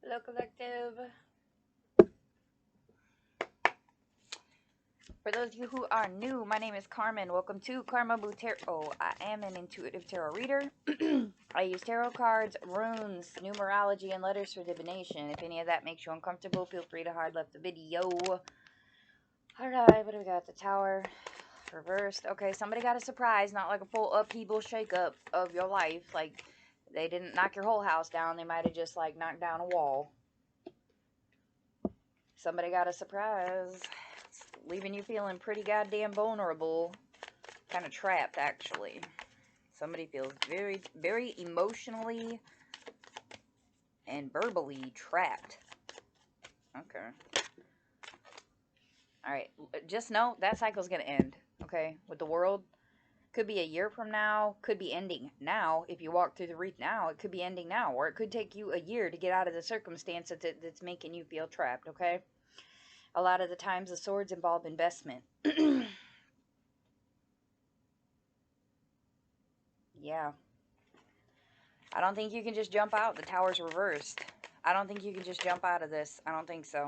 Hello, collective. For those of you who are new, my name is Carmen. Welcome to Carmaboo Tarot. Oh, I am an intuitive tarot reader. I use tarot cards, runes, numerology, and letters for divination. If any of that makes you uncomfortable, feel free to hard left the video. Alright, what do we got? The Tower. Reversed. Okay, somebody got a surprise, not like a full upheaval shakeup of your life. Like, they didn't knock your whole house down. They might have just, like, knocked down a wall. Somebody got a surprise. It's leaving you feeling pretty goddamn vulnerable. Kind of trapped, actually. Somebody feels very, very emotionally and verbally trapped. Okay. Alright, just know that cycle's going to end, okay? With the world. Could be a year from now. Could be ending now. If you walk through the reef now, it could be ending now. Or it could take you a year to get out of the circumstance that's making you feel trapped, okay? A lot of the times the swords involve investment. Yeah. I don't think you can just jump out. The tower's reversed. I don't think you can just jump out of this. I don't think so.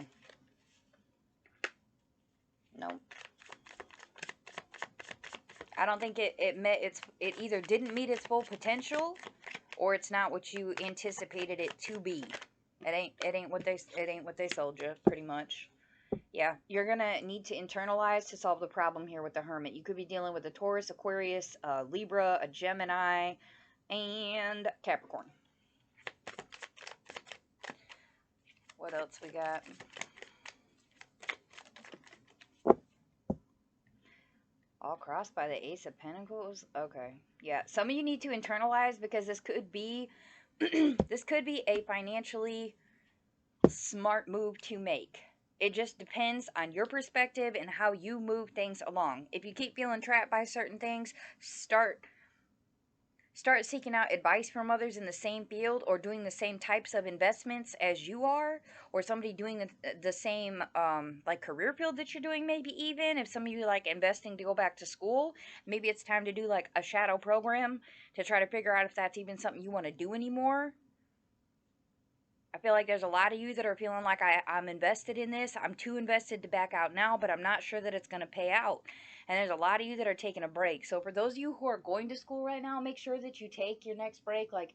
Nope. I don't think it either didn't meet its full potential or it's not what you anticipated it to be. It ain't what they sold you, pretty much. Yeah, you're gonna need to internalize to solve the problem here with the Hermit. You could be dealing with a Taurus, Aquarius, a Libra, a Gemini, and Capricorn. What else we got? All crossed by the Ace of Pentacles? Okay. Yeah, some of you need to internalize because this could be this could be a financially smart move to make. It just depends on your perspective and how you move things along. If you keep feeling trapped by certain things, start seeking out advice from others in the same field or doing the same types of investments as you are, or somebody doing the same like career field that you're doing. Maybe even if some of you like investing to go back to school, maybe it's time to do like a shadow program to try to figure out if that's even something you want to do anymore. I feel like there's a lot of you that are feeling like I'm invested in this. I'm too invested to back out now, but I'm not sure that it's going to pay out. And there's a lot of you that are taking a break. So for those of you who are going to school right now, make sure that you take your next break. Like,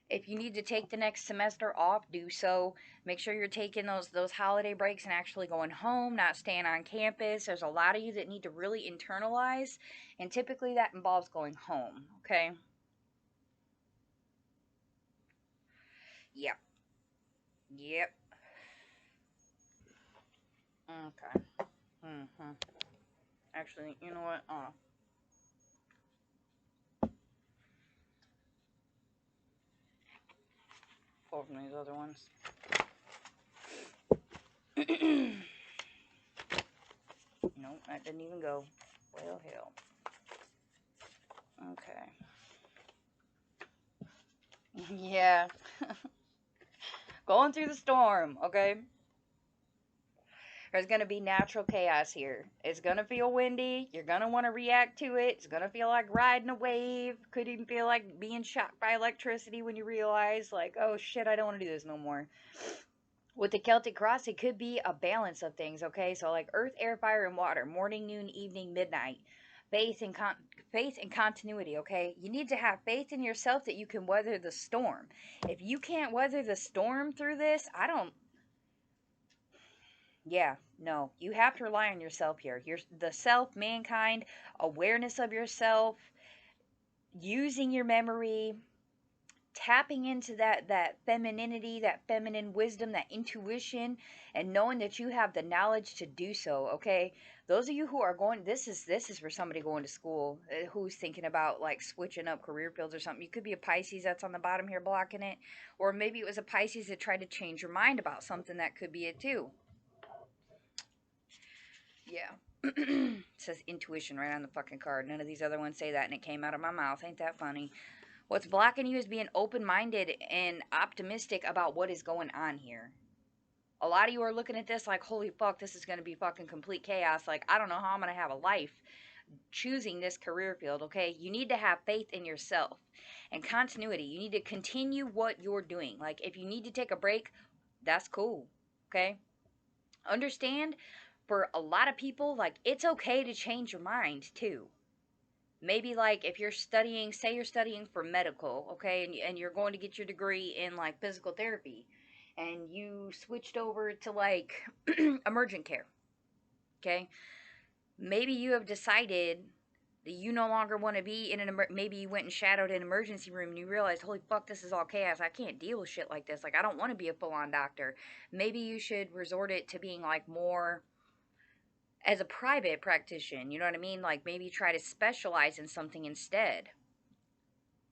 if you need to take the next semester off, do so. Make sure you're taking those holiday breaks and actually going home, not staying on campus. There's a lot of you that need to really internalize, and typically that involves going home, okay? Yep. Yep. Okay. Mm-hmm. Actually, you know what? Pull from these other ones. Nope, that didn't even go. Well, hell. Okay. Yeah. Going through the storm, okay? There's going to be natural chaos here. It's going to feel windy. You're going to want to react to it. It's going to feel like riding a wave. Could even feel like being shocked by electricity when you realize, like, oh shit, I don't want to do this no more. With the Celtic cross, it could be a balance of things, okay? So like earth, air, fire, and water. Morning, noon, evening, midnight. Faith and continuity, okay? You need to have faith in yourself that you can weather the storm. If you can't weather the storm through this, yeah, no. You have to rely on yourself here. The self, mankind, awareness of yourself, using your memory, tapping into that femininity, that feminine wisdom, that intuition, and knowing that you have the knowledge to do so, okay? Those of you who are going, this is for somebody going to school who's thinking about like switching up career fields or something. You could be a Pisces that's on the bottom here blocking it, or maybe it was a Pisces that tried to change your mind about something. That could be it too. Yeah. It says intuition right on the fucking card. None of these other ones say that, and it came out of my mouth. Ain't that funny? What's blocking you is being open-minded and optimistic about what is going on here. A lot of you are looking at this like, holy fuck, this is going to be fucking complete chaos. Like, I don't know how I'm going to have a life choosing this career field, okay? You need to have faith in yourself and continuity. You need to continue what you're doing. Like, if you need to take a break, That's cool. Okay? Understand, for a lot of people, like, it's okay to change your mind too. Maybe, like, if you're studying, say you're studying for medical, okay, and you're going to get your degree in, like, physical therapy, and you switched over to, like, emergent care, okay? Maybe you have decided that you no longer want to be in maybe you went and shadowed an emergency room and you realized, holy fuck, this is all chaos. I can't deal with shit like this. Like, I don't want to be a full-on doctor. Maybe you should resort it to being, like, more as a private practitioner. You know what I mean? Like, maybe try to specialize in something instead.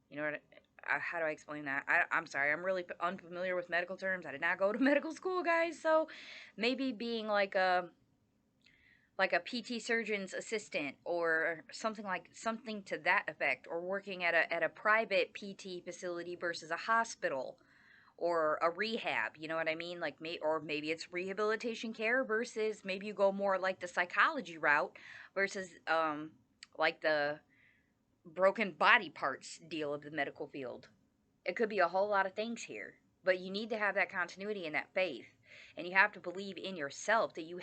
You know what? How do I explain that? I'm sorry. I'm really unfamiliar with medical terms. I did not go to medical school, guys. So maybe being like a PT surgeon's assistant or something to that effect, or working at a private PT facility versus a hospital or a rehab. You know what I mean? Like, or maybe it's rehabilitation care versus maybe you go more like the psychology route versus like the broken body parts deal of the medical field. It could be a whole lot of things here, but you need to have that continuity and that faith, and you have to believe in yourself that you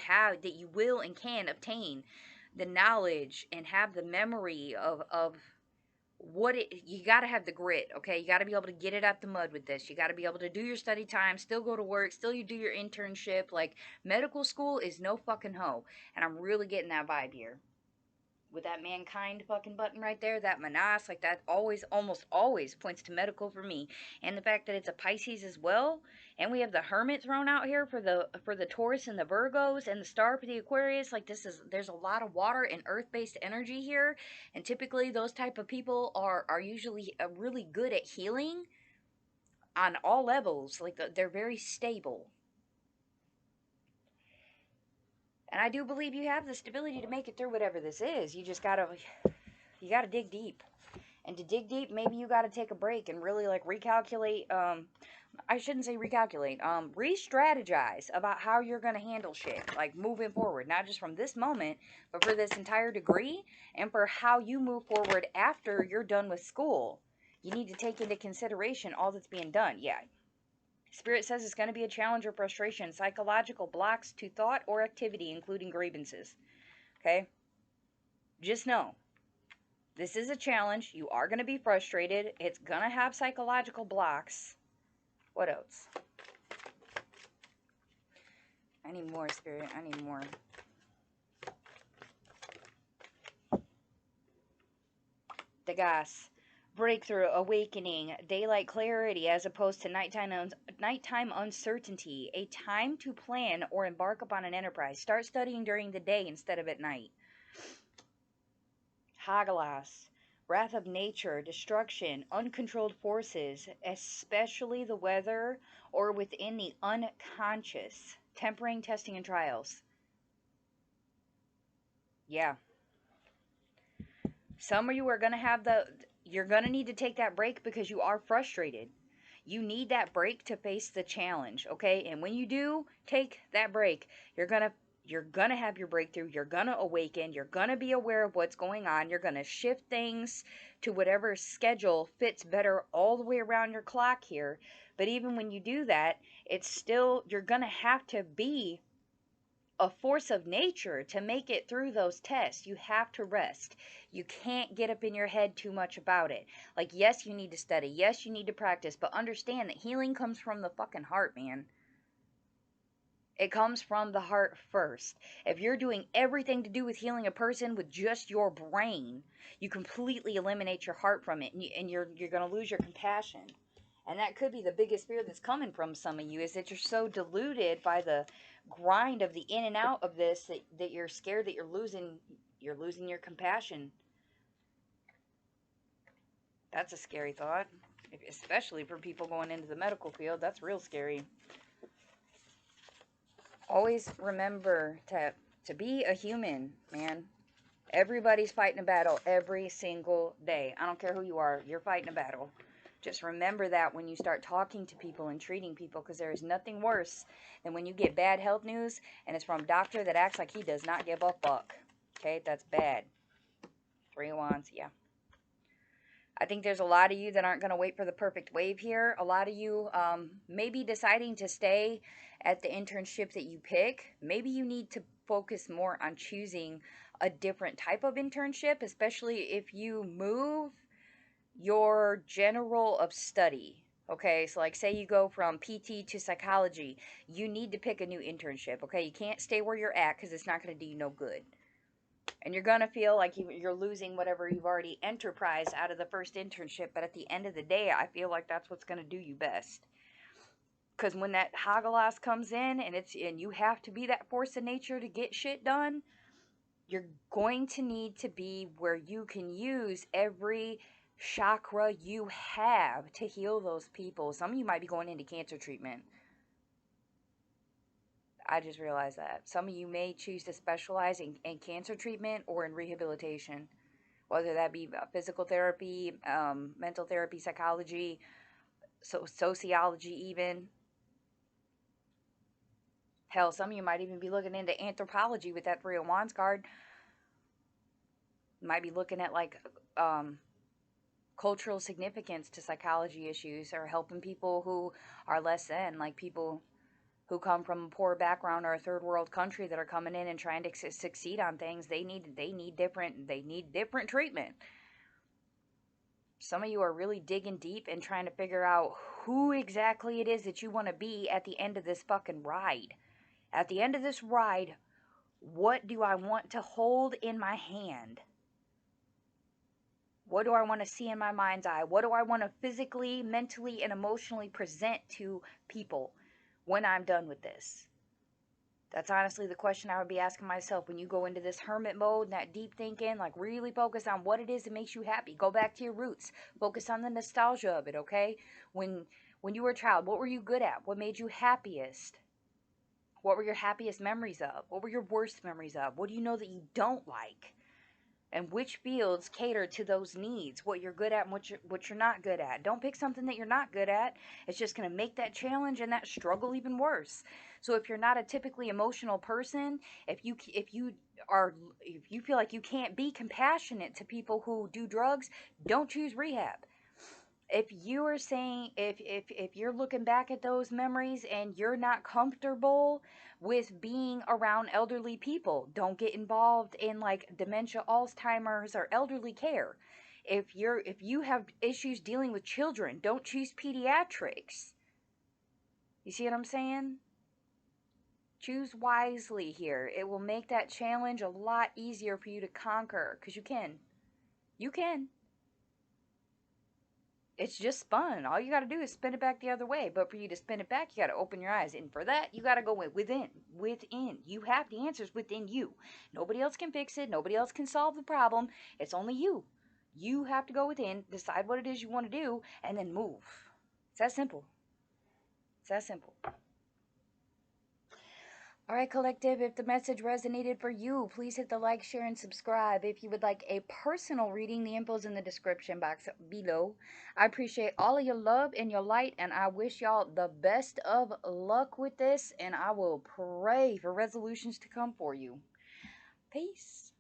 will and can obtain the knowledge and have the memory of what it. You got to have the grit, okay? You got to be able to get it out the mud with this. You got to be able to do your study time, still go to work, still you do your internship. Like, medical school is no fucking hoe, and I'm really getting that vibe here with that mankind fucking button right there, that Manas, like, that always, almost always points to medical for me. And the fact that it's a Pisces as well, and we have the Hermit thrown out here for the Taurus and the Virgos, and the star for the Aquarius. Like, there's a lot of water and earth-based energy here, and typically those type of people are usually really good at healing on all levels. Like, they're very stable. And I do believe you have the stability to make it through whatever this is. You gotta dig deep. And to dig deep, maybe you got to take a break and really, like, recalculate. I shouldn't say recalculate. Re-strategize about how you're gonna handle shit, like, moving forward, not just from this moment, but for this entire degree, and for how you move forward after you're done with school. You need to take into consideration all that's being done. Yeah. Spirit says it's going to be a challenge or frustration, psychological blocks to thought or activity, including grievances. Okay? Just know, this is a challenge. You are going to be frustrated. It's going to have psychological blocks. What else? I need more, Spirit. I need more. The gas. Breakthrough, awakening, daylight clarity as opposed to nighttime uncertainty. A time to plan or embark upon an enterprise. Start studying during the day instead of at night. Hagelas, wrath of nature, destruction, uncontrolled forces, especially the weather or within the unconscious, tempering, testing, and trials. Yeah. Some of you are going to you're going to need to take that break because you are frustrated. You need that break to face the challenge, okay? And when you do take that break, you're gonna have your breakthrough. You're gonna awaken. You're gonna be aware of what's going on. You're gonna shift things to whatever schedule fits better all the way around your clock here. But even when you do that, it's still, you're gonna have to be a force of nature to make it through those tests. You have to rest. You can't get up in your head too much about it. Like, yes, you need to study. Yes, you need to practice. But understand that healing comes from the fucking heart, man. It comes from the heart first. If you're doing everything to do with healing a person with just your brain, you completely eliminate your heart from it, and you're going to lose your compassion. And that could be the biggest fear that's coming from some of you, is that you're so deluded by the grind of the in and out of this that you're scared that you're losing your compassion. That's a scary thought, especially for people going into the medical field. That's real scary. Always remember to be a human, man. Everybody's fighting a battle every single day. I don't care who you are, you're fighting a battle. Just remember that when you start talking to people and treating people, because there is nothing worse than when you get bad health news and it's from a doctor that acts like he does not give a fuck. Okay, that's bad. 3 of Wands, yeah. I think there's a lot of you that aren't going to wait for the perfect wave here. A lot of you may be deciding to stay at the internship that you pick. Maybe you need to focus more on choosing a different type of internship, especially if you move your general of study. Okay, so like say you go from PT to psychology, you need to pick a new internship. Okay, you can't stay where you're at because it's not going to do you no good. And you're going to feel like you're losing whatever you've already enterprised out of the first internship. But at the end of the day, I feel like that's what's going to do you best. Because when that Hagelas comes in and you have to be that force of nature to get shit done, you're going to need to be where you can use every chakra you have to heal those people. Some of you might be going into cancer treatment. I just realized that. Some of you may choose to specialize in cancer treatment or in rehabilitation, whether that be physical therapy, mental therapy, psychology, sociology, even. Hell, some of you might even be looking into anthropology with that Three of Wands card. You might be looking at like cultural significance to psychology issues, or helping people who are less than, like people who come from a poor background or a third world country that are coming in and trying to succeed on things. They need different treatment. Some of you are really digging deep and trying to figure out who exactly it is that you want to be at the end of this fucking ride. At the end of this ride, what do I want to hold in my hand? What do I want to see in my mind's eye? What do I want to physically, mentally, and emotionally present to people when I'm done with this? That's honestly the question I would be asking myself when you go into this hermit mode and that deep thinking. Like, really focus on what it is that makes you happy. Go back to your roots. Focus on the nostalgia of it, okay? When you were a child, what were you good at? What made you happiest? What were your happiest memories of? What were your worst memories of? What do you know that you don't like? And which fields cater to those needs, what you're good at and what you're not good at. Don't pick something that you're not good at. It's just going to make that challenge and that struggle even worse. So if you're not a typically emotional person, if you feel like you can't be compassionate to people who do drugs, don't choose rehab. If you are saying, if you're looking back at those memories and you're not comfortable with being around elderly people, don't get involved in like dementia, Alzheimer's, or elderly care. If you have issues dealing with children, don't choose pediatrics. You see what I'm saying? Choose wisely here. It will make that challenge a lot easier for you to conquer, because you can. You can. It's just fun. All you got to do is spin it back the other way. But for you to spin it back, you got to open your eyes. And for that, you got to go within. Within. You have the answers within you. Nobody else can fix it. Nobody else can solve the problem. It's only you. You have to go within, decide what it is you want to do, and then move. It's that simple. It's that simple. All right, collective, if the message resonated for you, please hit the like, share, and subscribe. If you would like a personal reading, the info's in the description box below. I appreciate all of your love and your light, and I wish y'all the best of luck with this, and I will pray for resolutions to come for you. Peace.